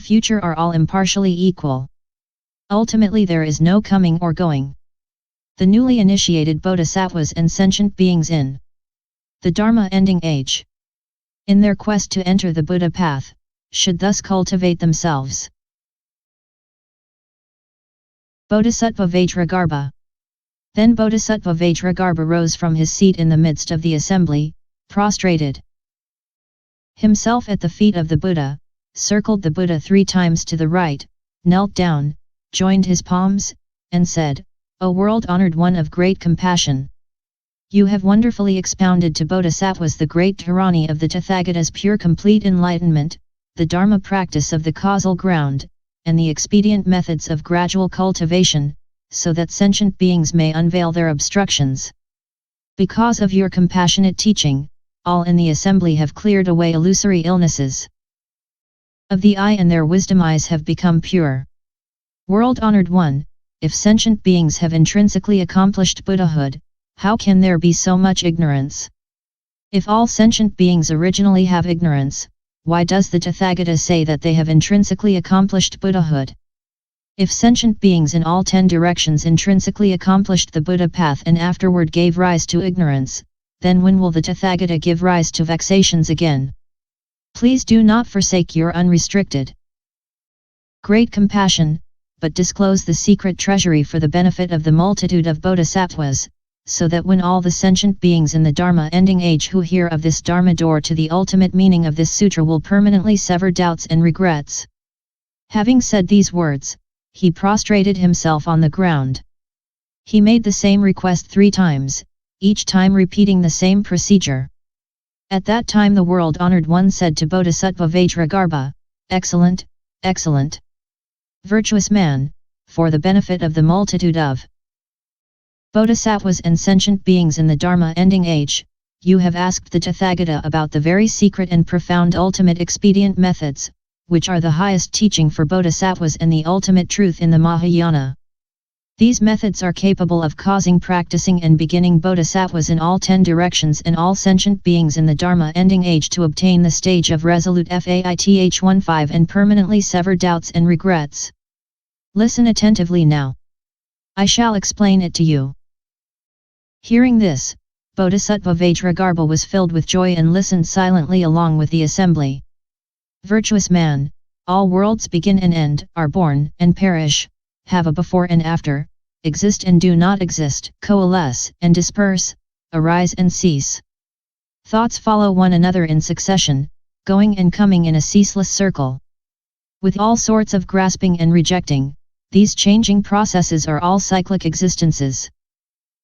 future are all impartially equal. Ultimately there is no coming or going. The newly initiated bodhisattvas and sentient beings in the Dharma Ending Age, in their quest to enter the Buddha path, should thus cultivate themselves. Bodhisattva Vajragarbha. Then Bodhisattva Vajragarbha rose from his seat in the midst of the assembly, prostrated himself at the feet of the Buddha, circled the Buddha 3 times to the right, knelt down, joined his palms, and said, "O world-honored one of great compassion! You have wonderfully expounded to bodhisattvas the great dharani of the Tathagata's pure complete enlightenment, the Dharma practice of the causal ground, and the expedient methods of gradual cultivation, so that sentient beings may unveil their obstructions. Because of your compassionate teaching, all in the assembly have cleared away illusory illnesses of the eye and their wisdom eyes have become pure. World-honored one, if sentient beings have intrinsically accomplished Buddhahood, how can there be so much ignorance? If all sentient beings originally have ignorance, why does the Tathagata say that they have intrinsically accomplished Buddhahood? If sentient beings in all 10 directions intrinsically accomplished the Buddha path and afterward gave rise to ignorance, then when will the Tathagata give rise to vexations again? Please do not forsake your unrestricted great compassion, but disclose the secret treasury for the benefit of the multitude of bodhisattvas, so that when all the sentient beings in the Dharma Ending Age who hear of this Dharma door to the ultimate meaning of this sutra will permanently sever doubts and regrets." Having said these words, he prostrated himself on the ground. He made the same request 3 times, each time repeating the same procedure. At that time the world-honored one said to Bodhisattva Vajragarbha, "Excellent, excellent, virtuous man, for the benefit of the multitude of bodhisattvas and sentient beings in the Dharma Ending Age, you have asked the Tathagata about the very secret and profound ultimate expedient methods, which are the highest teaching for bodhisattvas and the ultimate truth in the Mahayana. These methods are capable of causing, practicing and beginning bodhisattvas in all 10 directions and all sentient beings in the Dharma Ending Age to obtain the stage of resolute faith 15 and permanently sever doubts and regrets. Listen attentively now. I shall explain it to you." Hearing this, Bodhisattva Vajragarbha was filled with joy and listened silently along with the assembly. "Virtuous man, all worlds begin and end, are born and perish, have a before and after, exist and do not exist, coalesce and disperse, arise and cease. Thoughts follow one another in succession, going and coming in a ceaseless circle. With all sorts of grasping and rejecting, these changing processes are all cyclic existences.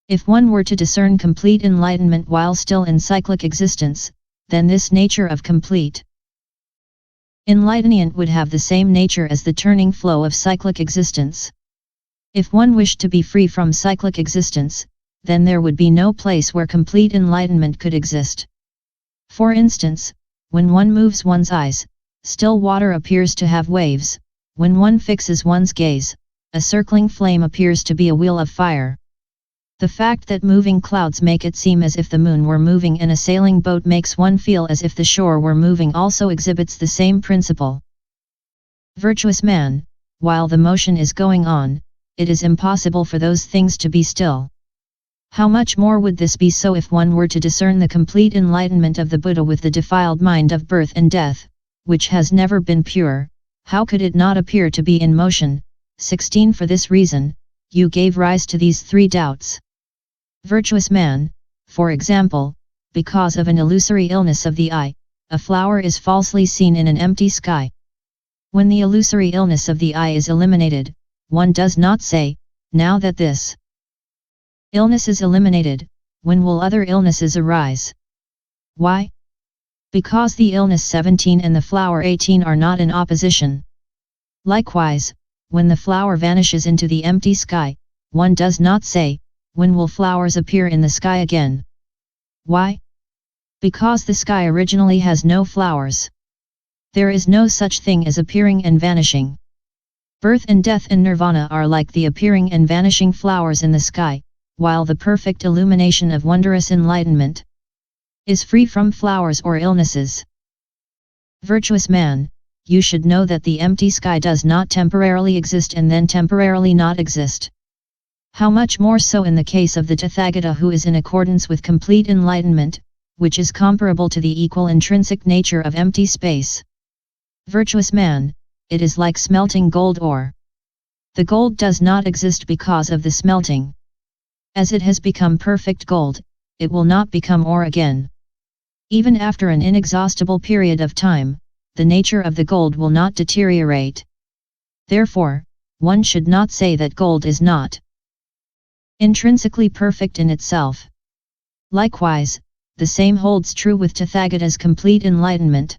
If one were to discern complete enlightenment while still in cyclic existence, then this nature of complete enlightenment would have the same nature as the turning flow of cyclic existence. If one wished to be free from cyclic existence, then there would be no place where complete enlightenment could exist. For instance, when one moves one's eyes, still water appears to have waves. When one fixes one's gaze, a circling flame appears to be a wheel of fire. The fact that moving clouds make it seem as if the moon were moving and a sailing boat makes one feel as if the shore were moving also exhibits the same principle. Virtuous man, while the motion is going on, it is impossible for those things to be still. How much more would this be so if one were to discern the complete enlightenment of the Buddha with the defiled mind of birth and death, which has never been pure? How could it not appear to be in motion? 16 For this reason, you gave rise to these 3 doubts. Virtuous man, for example, because of an illusory illness of the eye, a flower is falsely seen in an empty sky. When the illusory illness of the eye is eliminated, one does not say, now that this illness is eliminated, when will other illnesses arise? Why? Because the illness 17 and the flower 18 are not in opposition. Likewise, when the flower vanishes into the empty sky, one does not say, when will flowers appear in the sky again? Why? Because the sky originally has no flowers. There is no such thing as appearing and vanishing. Birth and death and nirvana are like the appearing and vanishing flowers in the sky, while the perfect illumination of wondrous enlightenment is free from flowers or illnesses. Virtuous man, you should know that the empty sky does not temporarily exist and then temporarily not exist. How much more so in the case of the Tathagata, who is in accordance with complete enlightenment, which is comparable to the equal intrinsic nature of empty space. Virtuous man, it is like smelting gold ore. The gold does not exist because of the smelting. As it has become perfect gold, it will not become ore again. Even after an inexhaustible period of time, the nature of the gold will not deteriorate. Therefore, one should not say that gold is not intrinsically perfect in itself. Likewise, the same holds true with Tathagata's complete enlightenment.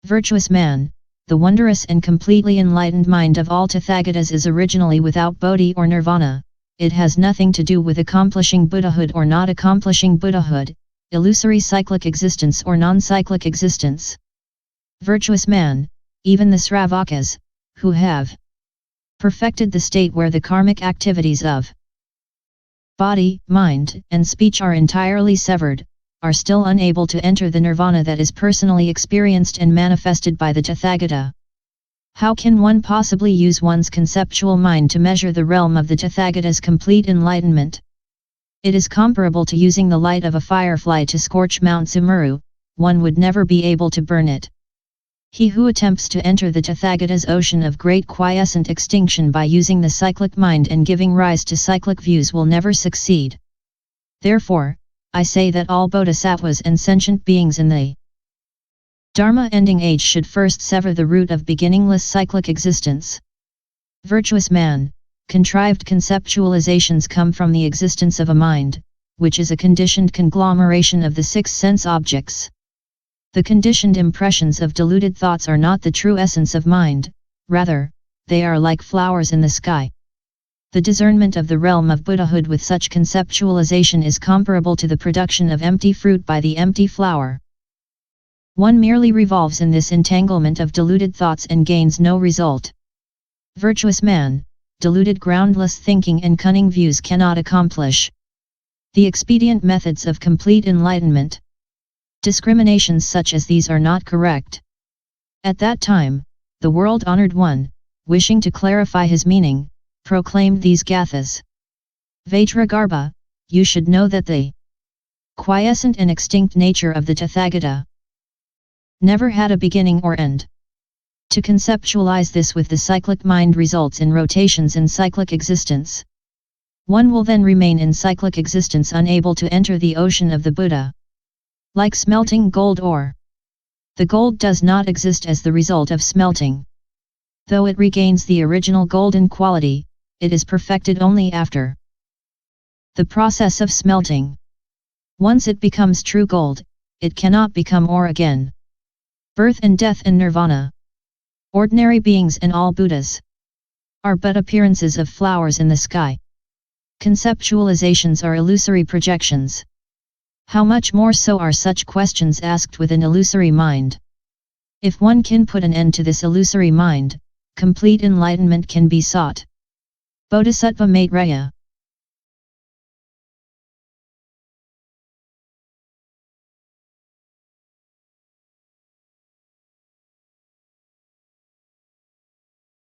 Virtuous man, the wondrous and completely enlightened mind of all Tathagatas is originally without bodhi or nirvana. It has nothing to do with accomplishing Buddhahood or not accomplishing Buddhahood, illusory cyclic existence or non-cyclic existence. Virtuous man, even the Sravakas, who have perfected the state where the karmic activities of body, mind, and speech are entirely severed, are still unable to enter the nirvana that is personally experienced and manifested by the Tathagata. How can one possibly use one's conceptual mind to measure the realm of the Tathagata's complete enlightenment? It is comparable to using the light of a firefly to scorch Mount Sumeru. One would never be able to burn it. He who attempts to enter the Tathagata's ocean of great quiescent extinction by using the cyclic mind and giving rise to cyclic views will never succeed. Therefore, I say that all bodhisattvas and sentient beings in the Dharma Ending Age should first sever the root of beginningless cyclic existence. Virtuous man, contrived conceptualizations come from the existence of a mind, which is a conditioned conglomeration of the six sense objects. The conditioned impressions of deluded thoughts are not the true essence of mind, rather, they are like flowers in the sky. The discernment of the realm of Buddhahood with such conceptualization is comparable to the production of empty fruit by the empty flower. One merely revolves in this entanglement of deluded thoughts and gains no result. Virtuous man, deluded groundless thinking and cunning views cannot accomplish the expedient methods of complete enlightenment. Discriminations such as these are not correct. At that time, the world-honored one, wishing to clarify his meaning, proclaimed these gathas. Vajragarbha, you should know that the quiescent and extinct nature of the Tathagata never had a beginning or end. To conceptualize this with the cyclic mind results in rotations in cyclic existence. One will then remain in cyclic existence unable to enter the ocean of the Buddha. Like smelting gold ore. The gold does not exist as the result of smelting. Though it regains the original golden quality, it is perfected only after the process of smelting. Once it becomes true gold, it cannot become ore again. Birth and death and nirvana. Ordinary beings and all Buddhas are but appearances of flowers in the sky. Conceptualizations are illusory projections. How much more so are such questions asked with an illusory mind? If one can put an end to this illusory mind, complete enlightenment can be sought. Bodhisattva Maitreya.